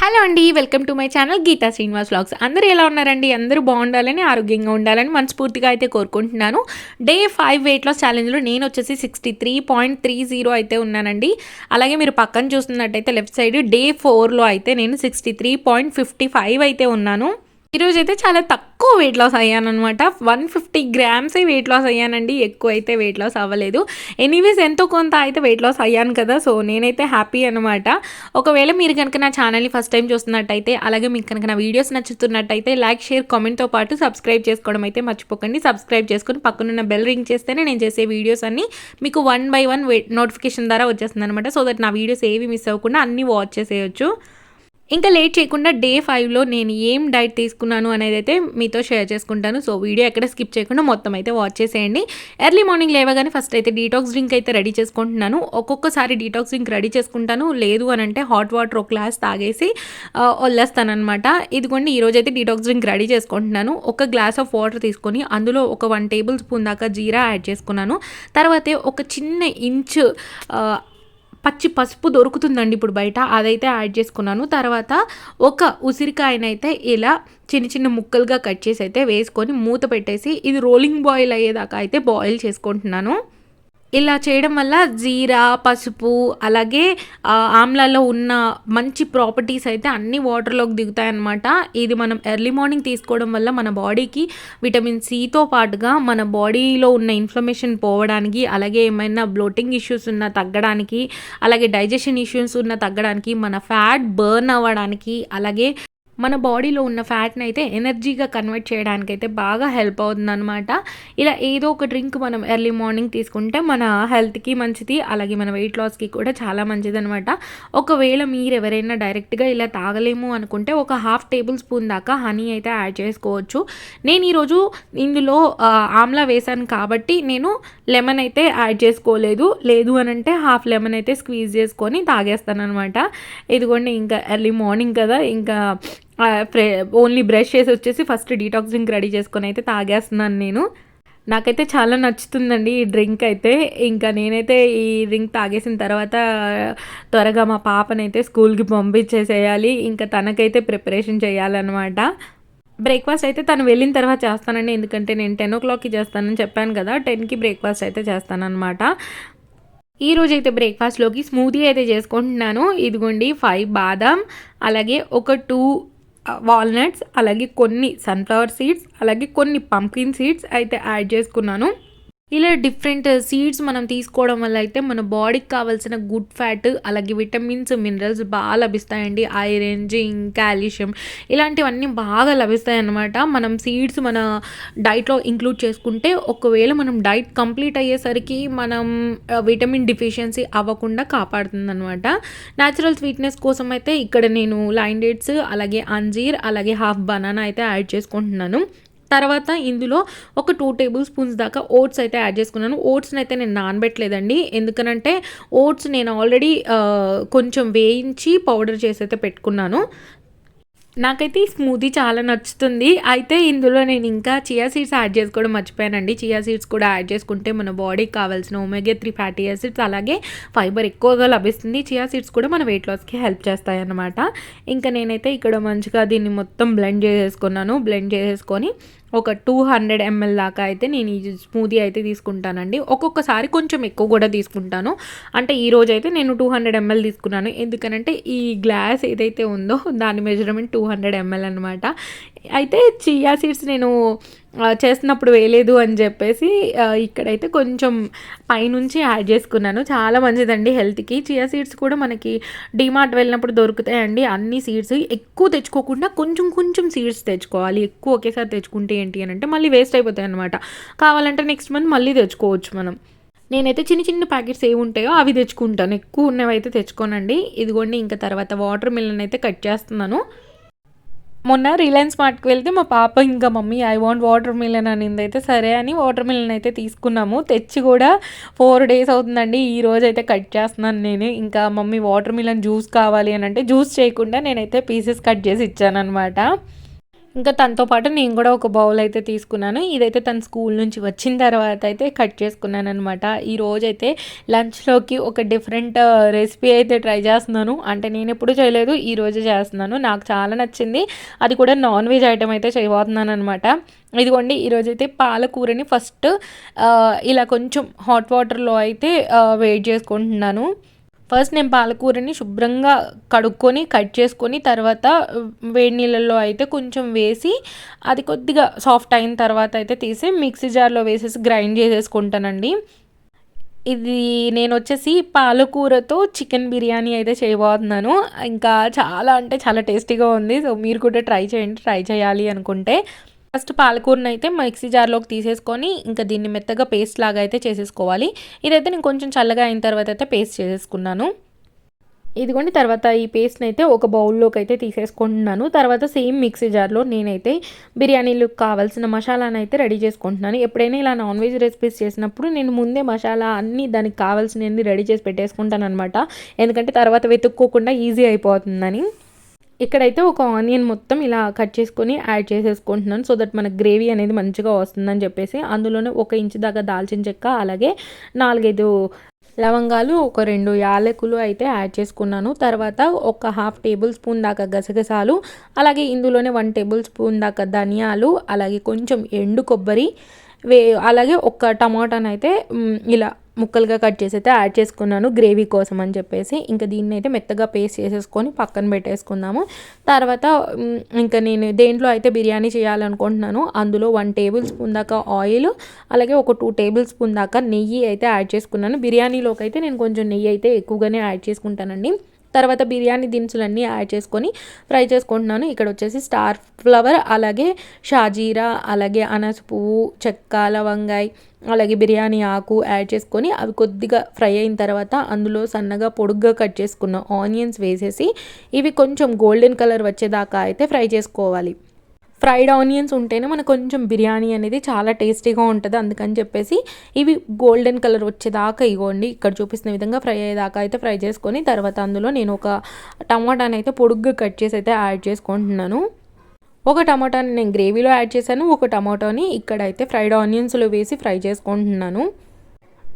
Hello అండి, welcome to my channel Geeta Srinivas vlogs. అందరూ ఎలా ఉన్నారండి? అందరూ బాగుండాలని, ఆరోగ్యంగా ఉండాలని మనస్ఫూర్తిగా అయితే కోరుకుంటున్నాను. డే 5 వెయిట్ లాస్ ఛాలెంజ్లో నేను వచ్చేసి 63.30 అయితే ఉన్నానండి. అలాగే మీరు పక్కన చూస్తున్నట్టయితే లెఫ్ట్ సైడ్ డే 4లో అయితే నేను 63.55 అయితే ఉన్నాను. ఈరోజైతే చాలా తక్కువ వెయిట్ లాస్ అయ్యాననమాట. 150 గ్రామ్సే వెయిట్ లాస్ అయ్యానండి. ఎక్కువ అయితే వెయిట్ లాస్ అవ్వలేదు. ఎనీవేస్ ఎంతో కొంత అయితే వెయిట్ లాస్ అయ్యాను కదా, సో నేనైతే హ్యాపీ అనమాట. ఒకవేళ మీరు కనుక నా ఛానల్ని ఫస్ట్ టైం చూస్తున్నట్టయితే, అలాగే మీకు కనుక నా వీడియోస్ నచ్చుతున్నట్టయితే లైక్, షేర్, కామెంట్తో పాటు సబ్స్క్రైబ్ చేసుకోవడం అయితే మర్చిపోకండి. సబ్స్క్రైబ్ చేసుకుని పక్కనున్న బెల్ రింగ్ చేస్తేనే నేను చేసే వీడియోస్ అన్నీ మీకు 1 by 1 నోటిఫికేషన్ ద్వారా వచ్చేస్తుంది అనమాట. సో దట్ నా వీడియోస్ ఏవి మిస్ అవ్వకుండా అన్నీ వాచ్ చేసేయచ్చు. ఇంకా లేట్ చేయకుండా డే 5లో నేను ఏం డైట్ తీసుకున్నాను అనేది అయితే మీతో షేర్ చేసుకుంటాను. సో వీడియో ఎక్కడ స్కిప్ చేయకుండా మొత్తం అయితే వాచ్ చేసేయండి. ఎర్లీ మార్నింగ్ లేవగానే ఫస్ట్ అయితే డీటాక్స్ డ్రింక్ అయితే రెడీ చేసుకుంటున్నాను. ఒక్కొక్కసారి డీటాక్స్ డ్రింక్ రెడీ చేసుకుంటాను, లేదు అని అంటే హాట్ వాటర్ ఒక గ్లాస్ తాగేసి వదిలేస్తానమాట. ఇదిగోండి ఈరోజైతే డీటాక్స్ డ్రింక్ రెడీ చేసుకుంటున్నాను. ఒక గ్లాస్ ఆఫ్ వాటర్ తీసుకొని అందులో ఒక 1 టేబుల్ స్పూన్ దాకా జీరా యాడ్ చేసుకున్నాను. తర్వాతే ఒక చిన్న ఇంచు పచ్చి పసుపు దొరుకుతుందండి ఇప్పుడు బయట, అదైతే యాడ్ చేసుకున్నాను. తర్వాత ఒక ఉసిరికాయనైతే ఇలా చిన్న చిన్న ముక్కలుగా కట్ చేసి అయితే వేసుకొని మూత పెట్టేసి ఇది రోలింగ్ బాయిల్ అయ్యేదాకా అయితే బాయిల్ చేసుకుంటున్నాను. ఇలా చేయడం వల్ల జీరా, పసుపు, అలాగే ఆమ్లాలో ఉన్న మంచి ప్రాపర్టీస్ అయితే అన్ని వాటర్లోకి దిగుతాయన్నమాట. ఇది మనం ఎర్లీ మార్నింగ్ తీసుకోవడం వల్ల మన బాడీకి విటమిన్ సితో పాటుగా మన బాడీలో ఉన్న ఇన్ఫ్లమేషన్ పోవడానికి, అలాగే ఏమైనా బ్లోటింగ్ ఇష్యూస్ ఉన్న తగ్గడానికి, అలాగే డైజెషన్ ఇష్యూస్ ఉన్న తగ్గడానికి, మన ఫ్యాట్ బర్న్ అవ్వడానికి, అలాగే మన బాడీలో ఉన్న ఫ్యాట్ని అయితే ఎనర్జీగా కన్వర్ట్ చేయడానికి అయితే బాగా హెల్ప్ అవుతుందన్నమాట. ఇలా ఏదో ఒక డ్రింక్ మనం ఎర్లీ మార్నింగ్ తీసుకుంటే మన హెల్త్కి మంచిది, అలాగే మన వెయిట్ లాస్కి కూడా చాలా మంచిది అనమాట. ఒకవేళ మీరు ఎవరైనా డైరెక్ట్గా ఇలా తాగలేము అనుకుంటే ఒక 1/2 టేబుల్ స్పూన్ దాకా హనీ అయితే యాడ్ చేసుకోవచ్చు. నేను ఈరోజు ఇందులో ఆమ్లా వేసాను కాబట్టి నేను లెమన్ అయితే యాడ్ చేసుకోలేదు. లేదు అని అంటే 1/2 లెమన్ అయితే స్క్వీజ్ చేసుకొని తాగేస్తాను అనమాట. ఇదిగోండి ఇంకా ఎర్లీ మార్నింగ్ కదా, ఇంకా ఓన్లీ బ్రష్ చేసి వచ్చేసి ఫస్ట్ డీటాక్స్ డ్రింక్ రెడీ చేసుకొని అయితే తాగేస్తున్నాను నేను. నాకైతే చాలా నచ్చుతుందండి ఈ డ్రింక్ అయితే. ఇంకా నేనైతే ఈ డ్రింక్ తాగేసిన తర్వాత త్వరగా మా పాపనైతే స్కూల్కి పంపించేసేయాలి. ఇంకా తనకైతే ప్రిపరేషన్ చేయాలన్నమాట. బ్రేక్ఫాస్ట్ అయితే తను వెళ్ళిన తర్వాత చేస్తానండి, ఎందుకంటే నేను 10 o'clockకి చేస్తానని చెప్పాను కదా, 10కి బ్రేక్ఫాస్ట్ అయితే చేస్తానన్నమాట. ఈరోజైతే బ్రేక్ఫాస్ట్లోకి స్మూదీ అయితే చేసుకుంటున్నాను. ఇదిగోండి 5 బాదాం, అలాగే ఒక 2 వాల్నట్స్, అలాగే కొన్ని సన్ఫ్లవర్ సీడ్స్, అలాగే కొన్ని పంకిన్ సీడ్స్ అయితే యాడ్ చేసుకున్నాను. ఇలా డిఫరెంట్ సీడ్స్ మనం తీసుకోవడం వల్ల అయితే మన బాడీకి కావాల్సిన గుడ్ ఫ్యాట్, అలాగే విటమిన్స్, మినరల్స్ బాగా లభిస్తాయండి. ఐరన్, జింక్, కాల్షియం ఇలాంటివన్నీ బాగా లభిస్తాయి అన్నమాట. మనం సీడ్స్ మన డైట్లో ఇంక్లూడ్ చేసుకుంటే ఒకవేళ మనం డైట్ కంప్లీట్ అయ్యేసరికి మనం విటమిన్ డిఫిషియన్సీ అవ్వకుండా కాపాడుతుంది అనమాట. న్యాచురల్ స్వీట్నెస్ కోసం అయితే ఇక్కడ నేను లైన్ డేట్స్, అలాగే అంజీర్, అలాగే 1/2 బనానా అయితే యాడ్ చేసుకుంటున్నాను. తర్వాత ఇందులో ఒక 2 టేబుల్ స్పూన్స్ దాకా ఓట్స్ అయితే యాడ్ చేసుకున్నాను. ఓట్స్ని అయితే నేను నానబెట్టలేదండి, ఎందుకనంటే ఓట్స్ నేను ఆల్రెడీ కొంచెం వేయించి పౌడర్ చేసి అయితే పెట్టుకున్నాను. నాకైతే ఈ స్మూదీ చాలా నచ్చుతుంది. అయితే ఇందులో నేను ఇంకా చియా సీడ్స్ యాడ్ చేసుకోవడం మర్చిపోయానండి. చియా సీడ్స్ కూడా యాడ్ చేసుకుంటే మన బాడీకి కావాల్సిన ఒమేగా 3 ఫ్యాటీ యాసిడ్స్, అలాగే ఫైబర్ ఎక్కువగా లభిస్తుంది. చియా సీడ్స్ కూడా మన వెయిట్ లాస్కి హెల్ప్ చేస్తాయి అన్నమాట. ఇంకా నేనైతే ఇక్కడ మంచిగా దీన్ని మొత్తం బ్లెండ్ చేసేసుకున్నాను. బ్లెండ్ చేసేసుకొని ఒక 200 ml దాకా అయితే నేను ఈ స్మూదీ అయితే తీసుకుంటానండి. ఒక్కొక్కసారి కొంచెం ఎక్కువ కూడా తీసుకుంటాను. అంటే ఈరోజు అయితే నేను 200 ml తీసుకున్నాను, ఎందుకనంటే ఈ గ్లాస్ ఏదైతే ఉందో దాని మెజర్మెంట్ 200 ml అనమాట. అయితే చియా సీడ్స్ నేను చేస్తున్నప్పుడు వేయలేదు అని చెప్పేసి ఇక్కడైతే కొంచెం పైనుంచి యాడ్ చేసుకున్నాను. చాలా మంచిదండి హెల్త్కి. చియా సీడ్స్ కూడా మనకి డీమార్ట్ వెళ్ళినప్పుడు దొరుకుతాయండి. అన్ని సీడ్స్ ఎక్కువ తెచ్చుకోకుండా కొంచెం కొంచెం సీడ్స్ తెచ్చుకోవాలి. ఎక్కువ ఒకేసారి తెచ్చుకుంటే ఏంటి అని అంటే మళ్ళీ వేస్ట్ అయిపోతాయి అనమాట. కావాలంటే నెక్స్ట్ మంత్ మళ్ళీ తెచ్చుకోవచ్చు మనం. నేనైతే చిన్న చిన్న ప్యాకెట్స్ ఏవి ఉంటాయో అవి తెచ్చుకుంటాను, ఎక్కువ ఉన్నవి అయితే తెచ్చుకోనండి. ఇదిగోండి ఇంకా తర్వాత వాటర్ మిలన్ అయితే కట్ చేస్తున్నాను. మొన్న రిలయన్స్ మార్ట్కి వెళ్తే మా పాప ఇంకా mummy I want water melon అనింది. అయితే సరే అని వాటర్ మిలన్ అయితే తీసుకున్నాము. తెచ్చి కూడా 4 days అవుతుందండి. ఈ రోజు అయితే కట్ చేస్తున్నాను నేను. ఇంకా మమ్మీ వాటర్ మిలన్ జ్యూస్ కావాలి అని అంటే జ్యూస్ చేయకుండా నేనైతే పీసెస్ కట్ చేసి ఇచ్చాను అనమాట. ఇంకా తనతో పాటు నేను కూడా ఒక బౌల్ అయితే తీసుకున్నాను. ఇదైతే తను స్కూల్ నుంచి వచ్చిన తర్వాత అయితే కట్ చేసుకున్నాననమాట. ఈరోజైతే లంచ్‌లోకి ఒక డిఫరెంట్ రెసిపీ అయితే ట్రై చేస్తున్నాను. అంటే నేనెప్పుడూ చేయలేదు. ఈరోజే చేస్తున్నాను. నాకు చాలా నచ్చింది. అది కూడా నాన్ వెజ్ ఐటెమ్ అయితే చేయబోతున్నాననమాట. ఇదిగోండి ఈరోజైతే పాలకూరని ఫస్ట్ ఇలా కొంచెం హాట్ వాటర్‌లో అయితే వేడి చేసుకుంటున్నాను. ఫస్ట్ నేను పాలకూరని శుభ్రంగా కడుక్కొని కట్ చేసుకొని తర్వాత వేడి నీళ్ళల్లో అయితే కొంచెం వేసి అది కొద్దిగా సాఫ్ట్ అయిన తర్వాత అయితే తీసి మిక్సీ జార్లో వేసేసి గ్రైండ్ చేసేసుకుంటానండి. ఇది నేను వచ్చేసి పాలకూరతో చికెన్ బిర్యానీ అయితే చేయబోతున్నాను. ఇంకా చాలా అంటే చాలా టేస్టీగా ఉంది. సో మీరు కూడా ట్రై చేయండి, ట్రై చేయాలి అనుకుంటే. ఫస్ట్ పాలకూరని అయితే మిక్సీ జార్లోకి తీసేసుకొని ఇంకా దీన్ని మెత్తగా పేస్ట్ లాగా అయితే చేసేసుకోవాలి. ఇదైతే నేను కొంచెం చల్లగా అయిన తర్వాత అయితే పేస్ట్ చేసేసుకున్నాను. ఇదిగోండి తర్వాత ఈ పేస్ట్ని అయితే ఒక బౌల్లోకి అయితే తీసేసుకుంటున్నాను. తర్వాత సేమ్ మిక్సీ జార్లో నేనైతే బిర్యానీలకు కావాల్సిన మసాలాను అయితే రెడీ చేసుకుంటున్నాను. ఎప్పుడైనా ఇలా నాన్ వెజ్ రెసిపీస్ చేసినప్పుడు నేను ముందే మసాలా అన్నీ దానికి కావాల్సినవన్నీ రెడీ చేసి పెట్టేసుకుంటాను అనమాట. ఎందుకంటే తర్వాత వెతుక్కోకుండా ఈజీ అయిపోతుందని. ఇక్కడైతే ఒక ఆనియన్ మొత్తం ఇలా కట్ చేసుకొని యాడ్ చేసేసుకుంటున్నాను. సో దట్ మనకు గ్రేవీ అనేది మంచిగా వస్తుందని చెప్పేసి అందులోనే 1 ఇంచు దాకా దాల్చిన చెక్క, అలాగే 4, 5 లవంగాలు, ఒక 2 యాలకులు అయితే యాడ్ చేసుకున్నాను. తర్వాత ఒక హాఫ్ టేబుల్ స్పూన్ దాకా గసగసాలు, అలాగే ఇందులోనే 1 టేబుల్ స్పూన్ దాకా ధనియాలు, అలాగే కొంచెం ఎండు కొబ్బరి అలాగే ఒక టమాటానైతే ఇలా ముక్కలుగా కట్ చేసి అయితే యాడ్ చేసుకున్నాను గ్రేవీ కోసం అని చెప్పేసి. ఇంకా దీన్ని అయితే మెత్తగా పేస్ట్ చేసేసుకొని పక్కన పెట్టేసుకుందాము. తర్వాత ఇంకా నేను దేంట్లో అయితే బిర్యానీ చేయాలనుకుంటున్నాను అందులో 1 టేబుల్ స్పూన్ దాకా ఆయిల్, అలాగే ఒక 2 టేబుల్ స్పూన్ దాకా నెయ్యి అయితే యాడ్ చేసుకున్నాను. బిర్యానీలోకి అయితే నేను కొంచెం నెయ్యి అయితే ఎక్కువగానే యాడ్ చేసుకుంటానండి. తర్వాత బిర్యానీ దినుసులన్నీ యాడ్ చేసుకొని ఫ్రై చేసుకుంటున్నాను. ఇక్కడ వచ్చేసి స్టార్ ఫ్లవర్, అలాగే షాజీరా, అలాగే అనాస పువ్వు, చెక్క, లవంగాయ, అలాగే బిర్యానీ ఆకు యాడ్ చేసుకొని అవి కొద్దిగా ఫ్రై అయిన తర్వాత అందులో సన్నగా పొడుగ్గా కట్ చేసుకున్న ఆనియన్స్ వేసేసి ఇవి కొంచెం గోల్డెన్ కలర్ వచ్చేదాకా అయితే ఫ్రై చేసుకోవాలి. ఫ్రైడ్ ఆనియన్స్ ఉంటేనే మనకు కొంచెం బిర్యానీ అనేది చాలా టేస్టీగా ఉంటుంది. అందుకని చెప్పేసి ఇవి గోల్డెన్ కలర్ వచ్చేదాకా ఇవ్వండి ఇక్కడ చూపిస్తున్న విధంగా ఫ్రై అయ్యేదాకా అయితే ఫ్రై చేసుకొని తర్వాత అందులో నేను ఒక టమాటాని అయితే పొడుగ్గా కట్ చేసి అయితే యాడ్ చేసుకుంటున్నాను. ఒక టమాటాని నేను గ్రేవీలో యాడ్ చేశాను, ఒక టమాటాని ఇక్కడైతే ఫ్రైడ్ ఆనియన్స్లో వేసి ఫ్రై చేసుకుంటున్నాను.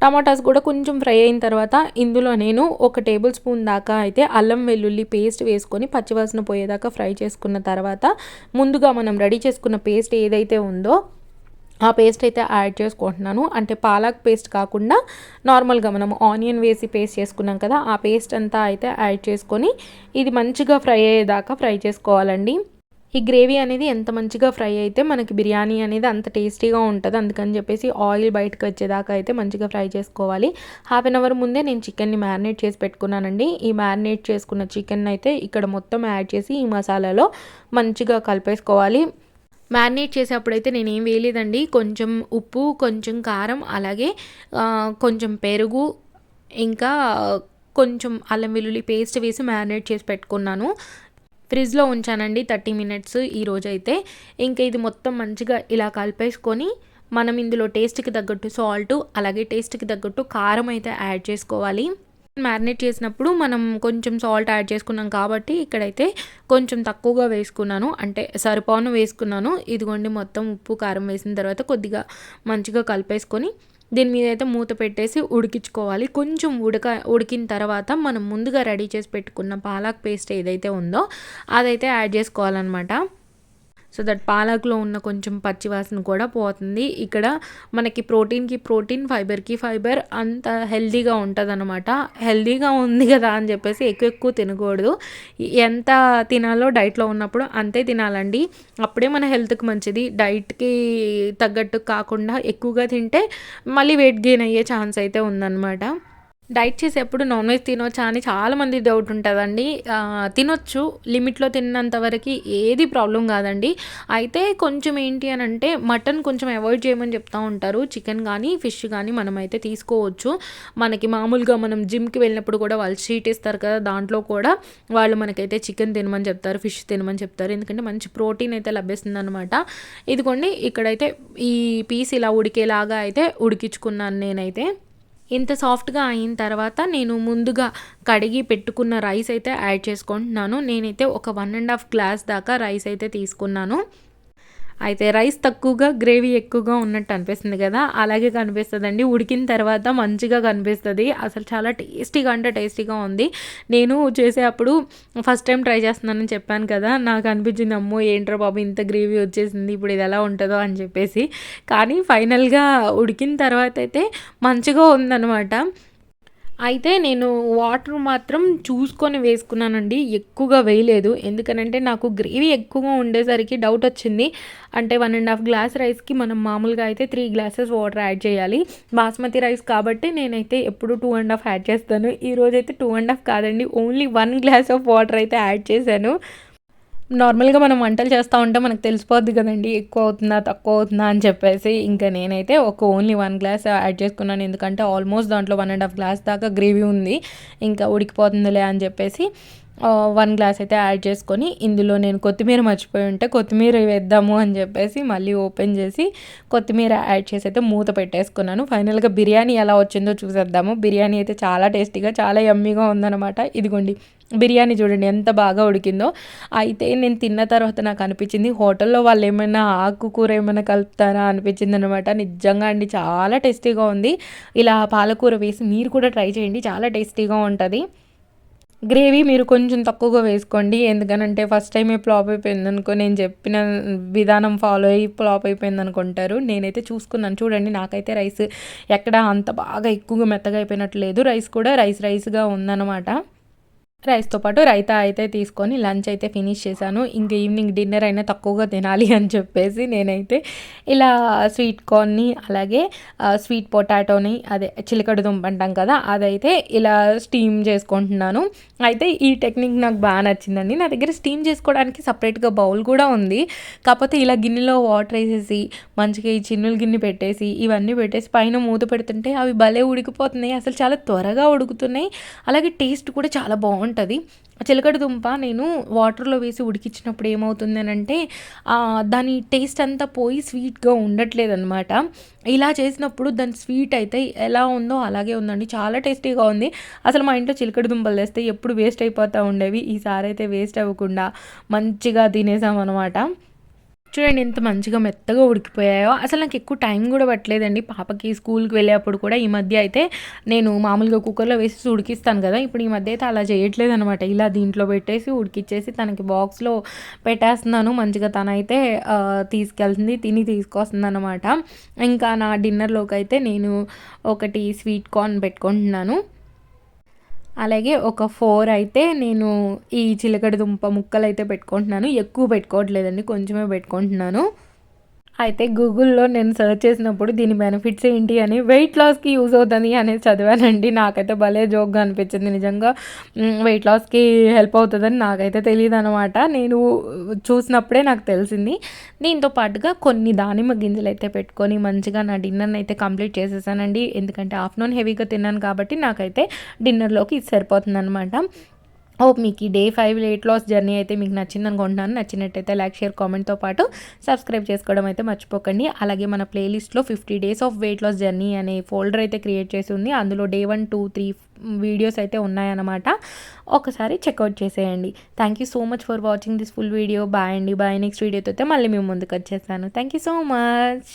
టమాటాస్ కూడా కొంచెం ఫ్రై అయిన తర్వాత ఇందులో నేను ఒక టేబుల్ స్పూన్ దాకా అయితే అల్లం వెల్లుల్లి పేస్ట్ వేసుకొని పచ్చివాసన పోయేదాకా ఫ్రై చేసుకున్న తర్వాత ముందుగా మనం రెడీ చేసుకున్న పేస్ట్ ఏదైతే ఉందో ఆ పేస్ట్ అయితే యాడ్ చేసుకుంటున్నాను. అంటే పాలక్ పేస్ట్ కాకుండా నార్మల్గా మనం ఆనియన్ వేసి పేస్ట్ చేసుకున్నాం కదా, ఆ పేస్ట్ అంతా అయితే యాడ్ చేసుకొని ఇది మంచిగా ఫ్రై అయ్యేదాకా ఫ్రై చేసుకోవాలండి. ఈ గ్రేవీ అనేది ఎంత మంచిగా ఫ్రై అయితే మనకి బిర్యానీ అనేది అంత టేస్టీగా ఉంటుంది. అందుకని చెప్పేసి ఆయిల్ బయటకు వచ్చేదాకా అయితే మంచిగా ఫ్రై చేసుకోవాలి. హాఫ్ అన్ అవర్ ముందే నేను చికెన్ని మ్యారినేట్ చేసి పెట్టుకున్నానండి. ఈ మ్యారినేట్ చేసుకున్న చికెన్ అయితే ఇక్కడ మొత్తం యాడ్ చేసి ఈ మసాలాలో మంచిగా కలిపేసుకోవాలి. మ్యారినేట్ చేసేప్పుడైతే నేనేం వేయలేదండి. కొంచెం ఉప్పు, కొంచెం కారం, అలాగే కొంచెం పెరుగు, ఇంకా కొంచెం అల్లం వెల్లుల్లి పేస్ట్ వేసి మ్యారినేట్ చేసి పెట్టుకున్నాను. ఫ్రిడ్జ్లో ఉంచానండి 30 మినిట్స్ ఈరోజైతే. ఇంకా ఇది మొత్తం మంచిగా ఇలా కలిపేసుకొని మనం ఇందులో టేస్ట్కి తగ్గట్టు సాల్ట్, అలాగే టేస్ట్కి తగ్గట్టు కారం అయితే యాడ్ చేసుకోవాలి. మ్యారినేట్ చేసినప్పుడు మనం కొంచెం సాల్ట్ యాడ్ చేసుకున్నాం కాబట్టి ఇక్కడైతే కొంచెం తక్కువగా వేసుకున్నాను, అంటే సరిపోను వేసుకున్నాను. ఇదిగోండి మొత్తం ఉప్పు కారం వేసిన తర్వాత కొద్దిగా మంచిగా కలిపేసుకొని దీని మీద అయితే మూత పెట్టేసి ఉడికించుకోవాలి. కొంచెం ఉడికిన తర్వాత మనం ముందుగా రెడీ చేసి పెట్టుకున్న పాలక్ పేస్ట్ ఏదైతే ఉందో అదైతే యాడ్ చేసుకోవాలన్నమాట. సో దట్ పాలకులో ఉన్న కొంచెం పచ్చివాసన కూడా పోతుంది. ఇక్కడ మనకి ప్రోటీన్కి ప్రోటీన్, ఫైబర్కి ఫైబర్, అంత హెల్దీగా ఉంటుంది అనమాట. హెల్దీగా ఉంది కదా అని చెప్పేసి ఎక్కువ తినకూడదు. ఎంత తినాలో డైట్లో ఉన్నప్పుడు అంతే తినాలండి. అప్పుడే మన హెల్త్కి మంచిది. డైట్కి తగ్గట్టు కాకుండా ఎక్కువగా తింటే మళ్ళీ వెయిట్ గెయిన్ అయ్యే ఛాన్స్ అయితే ఉందన్నమాట. డైట్ చేసేప్పుడు నాన్ వెజ్ తినొచ్చా అని చాలామంది డౌట్ ఉంటుందండి. తినొచ్చు, లిమిట్లో తిన్నంత వరకు ఏది ప్రాబ్లం కాదండి. అయితే కొంచెం ఏంటి అని అంటే మటన్ కొంచెం అవాయిడ్ చేయమని చెప్తూ ఉంటారు. చికెన్ కానీ ఫిష్ కానీ మనమైతే తీసుకోవచ్చు. మనకి మామూలుగా మనం జిమ్కి వెళ్ళినప్పుడు కూడా వాళ్ళు షీట్ ఇస్తారు కదా, దాంట్లో కూడా వాళ్ళు మనకైతే చికెన్ తినమని చెప్తారు, ఫిష్ తినమని చెప్తారు. ఎందుకంటే మంచి ప్రోటీన్ అయితే లభిస్తుంది అనమాట. ఇదిగోండి ఇక్కడైతే ఈ పీస్ ఇలా ఉడికేలాగా అయితే ఉడికించుకున్నాను నేనైతే. ఇంత సాఫ్ట్‌గా అయిన తర్వాత నేను ముందుగా కడిగి పెట్టుకున్న రైస్ అయితే యాడ్ చేసుకుంటున్నాను. నేనైతే ఒక 1 ½ గ్లాస్ దాకా రైస్ అయితే తీసుకున్నాను. అయితే రైస్ తక్కువగా, గ్రేవీ ఎక్కువగా ఉన్నట్టు అనిపిస్తుంది కదా! అలాగే కనిపిస్తదండి. ఉడికిన తర్వాత మంచిగా కనిపిస్తది. అసలు చాలా టేస్టీగా అంటే టేస్టీగా ఉంది. నేను చేసే అప్పుడు ఫస్ట్ టైమ్ ట్రై చేస్తున్నానని చెప్పాను కదా! నాకు అనిపించింది అమ్మో! ఏంట్రా బాబు ఇంత గ్రేవీ వచ్చేసింది. ఇప్పుడు ఇది ఎలా ఉంటదో అని చెప్పేసి. కానీ ఫైనల్‌గా ఉడికిన తర్వాత అయితే మంచిగా ఉందనమాట. అయితే నేను వాటర్ మాత్రం చూసుకొని వేసుకున్నానండి. ఎక్కువగా వేయలేదు. ఎందుకనంటే నాకు గ్రేవీ ఎక్కువగా ఉండేసరికి డౌటొచ్చింది. అంటే 1 ½ గ్లాస్ రైస్‌కి మనం మామూలుగా అయితే 3 గ్లాసెస్ వాటర్ యాడ్ చేయాలి. బాస్మతి రైస్ కాబట్టి నేనైతే ఎప్పుడు 2 ½ యాడ్ చేస్తాను. ఈరోజైతే 2 ½ కాదండి. ఓన్లీ 1 గ్లాస్ ఆఫ్ వాటర్ అయితే యాడ్ చేశాను. నార్మల్‌గా మనం వంటలు చేస్తా ఉంటే మనకు తెలిసిపోద్ది కదండీ! ఎక్కువ అవుతుందా? తక్కువ అవుతుందా? అని చెప్పేసి. ఇంకా నేనైతే ఓన్లీ 1 గ్లాస్ యాడ్ చేసుకున్నాను. ఎందుకంటే ఆల్మోస్ట్ దాంట్లో 1 ½ గ్లాస్ దాకా గ్రేవీ ఉంది. ఇంకా ఉడికిపోతుందిలే అని చెప్పేసి 1 గ్లాస్ అయితే యాడ్ చేసుకొని, ఇందులో నేను కొత్తిమీర మర్చిపోయి ఉంటే కొత్తిమీర వేద్దాము అని చెప్పేసి మళ్ళీ ఓపెన్ చేసి కొత్తిమీర యాడ్ చేసి అయితే మూత పెట్టేసుకున్నాను. ఫైనల్‌గా బిర్యానీ ఎలా వచ్చిందో చూసేద్దాము. బిర్యానీ అయితే చాలా టేస్టీగా, చాలా యమ్మీగా ఉందనమాట. ఇదిగోండి బిర్యానీ చూడండి ఎంత బాగా ఉడికిందో. అయితే నేను తిన్న తర్వాత నాకు అనిపించింది హోటల్‌లో వాళ్ళు ఏమైనా ఆకుకూర ఏమైనా కలుపుతారా అనిపించిందనమాట. నిజంగా అండి చాలా టేస్టీగా ఉంది. ఇలా పాలకూర వేసి మీరు కూడా ట్రై చేయండి. చాలా టేస్టీగా ఉంటది. గ్రేవీ మీరు కొంచెం తక్కువగా వేసుకోండి. ఎందుకనంటే ఫస్ట్ టైమే ఫ్లాప్ అయిపోయిందనుకో, నేను చెప్పిన విధానం ఫాలో అయ్యి ఫ్లాప్ అయిపోయిందనుకుంటారు. నేనైతే చూసుకున్నాను. చూడండి నాకైతే రైస్ ఎక్కడ అంత బాగా ఎక్కువగా మెత్తగా అయిపోయినట్టు లేదు. రైస్ కూడా రైస్‌గా ఉందనమాట. రైస్‌తో పాటు రైతా అయితే తీసుకొని లంచ్ అయితే ఫినిష్ చేశాను. ఇంక ఈవినింగ్ డిన్నర్ అయినా తక్కువగా తినాలి అని చెప్పేసి నేనైతే ఇలా స్వీట్ కార్న్‌ని అలాగే స్వీట్ పొటాటోని అదే చిలకడ దుంప అంటాం కదా! అదైతే ఇలా స్టీమ్ చేసుకుంటున్నాను. అయితే ఈ టెక్నిక్ నాకు నచ్చిందండి. నా దగ్గర స్టీమ్ చేసుకోవడానికి సెపరేట్‌గా బౌల్ కూడా ఉంది. కాకపోతే ఇలా గిన్నెలో వాటర్ ఏసేసి మంచిగా ఈ చిన్నుల గిన్నె పెట్టేసి ఇవన్నీ పెట్టేసి పైన మూత పెడుతుంటే అవి భలే ఉడికిపోతున్నాయి. అసలు చాలా త్వరగా ఉడుకుతున్నాయి. అలాగే టేస్ట్ కూడా చాలా బావుంటది. చిలకడ దుంప నేను వాటర్‌లో వేసి ఉడికించినప్పుడు ఏమవుతుందనంటే దాని టేస్ట్ అంతా పోయి స్వీట్‌గా ఉండట్లేదనమాట. ఇలా చేసినప్పుడు దాని స్వీట్ అయితే ఎలా ఉందో అలాగే ఉందండి. చాలా టేస్టీగా ఉంది. అసలు మా ఇంట్లో చిలకడ దుంపలు తెస్తే ఎప్పుడు వేస్ట్ అయిపోతా ఉండేవి. ఈసారైతే వేస్ట్ అవ్వకుండా మంచిగా తినేసామనమాట. చూడండి ఎంత మంచిగా మెత్తగా ఉడికిపోయాయో. అసలు నాకు ఎక్కువ టైం కూడా పట్టలేదండి. పాపకి స్కూల్‌కి వెళ్ళేప్పుడు కూడా ఈ మధ్య అయితే నేను మామూలుగా కుక్కర్‌లో వేసేసి ఉడికిస్తాను కదా! ఇప్పుడు ఈ మధ్య అయితే అలా చేయట్లేదనమాట. ఇలా దీంట్లో పెట్టేసి ఉడికిచ్చేసి తనకి బాక్స్‌లో పెట్టేస్తున్నాను. మంచిగా తనైతే తీసుకెళ్తుంది. తిని తీసుకొస్తుందనమాట. ఇంకా నా డిన్నర్‌లోకైతే నేను ఒకటి స్వీట్ కార్న్ పెట్టుకుంటున్నాను. అలాగే ఒక 4 అయితే నేను ఈ చిలకడ దుంప ముక్కలైతే పెట్టుకుంటున్నాను. ఎక్కువ పెట్టుకోవట్లేదండి. కొంచెమే పెట్టుకుంటున్నాను. అయితే గూగుల్‌లో నేను సెర్చ్ చేసినప్పుడు దీని బెనిఫిట్స్ ఏంటి అని వెయిట్ లాస్‌కి యూజ్ అవుతది అనేది చదివానండి. నాకైతే భలే జోక్‌గా అనిపించింది. నిజంగా వెయిట్ లాస్‌కి హెల్ప్ అవుతదని నాకైతే తెలీదనమాట. నేను చూసినప్పుడే నాకు తెలిసింది. దీంతో పాటుగా కొన్ని దానిమ్మ గింజలైతే పెట్టుకొని మంచిగా నా డిన్నర్‌ని అయితే కంప్లీట్ చేసేసానండి. ఎందుకంటే ఆఫ్టర్‌నూన్ హెవీగా తిన్నాను కాబట్టి నాకైతే డిన్నర్‌లోకి ఇది సరిపోతుందనమాట. హోప్ మీకు ఈ డే 5 వెయిట్ లాస్ జర్నీ అయితే మీకు నచ్చిందనుకుంటున్నాను. నచ్చినట్టయితే లైక్, షేర్, కామెంట్‌తో పాటు సబ్స్క్రైబ్ చేసుకోవడం అయితే మర్చిపోకండి. అలాగే మన ప్లేలిస్ట్‌లో 50 days of weight loss journey అనే ఫోల్డర్ అయితే క్రియేట్ చేసి ఉంది. అందులో డే 1, 2, 3 వీడియోస్ అయితే ఉన్నాయన్నమాట. ఒకసారి చెక్అవుట్ చేసేయండి. Thank you so much for watching this full video. Bye అండి. బాయ్. నెక్స్ట్ వీడియోతో అయితే మళ్ళీ మేము ముందుకు వచ్చేస్తాను. Thank you so much.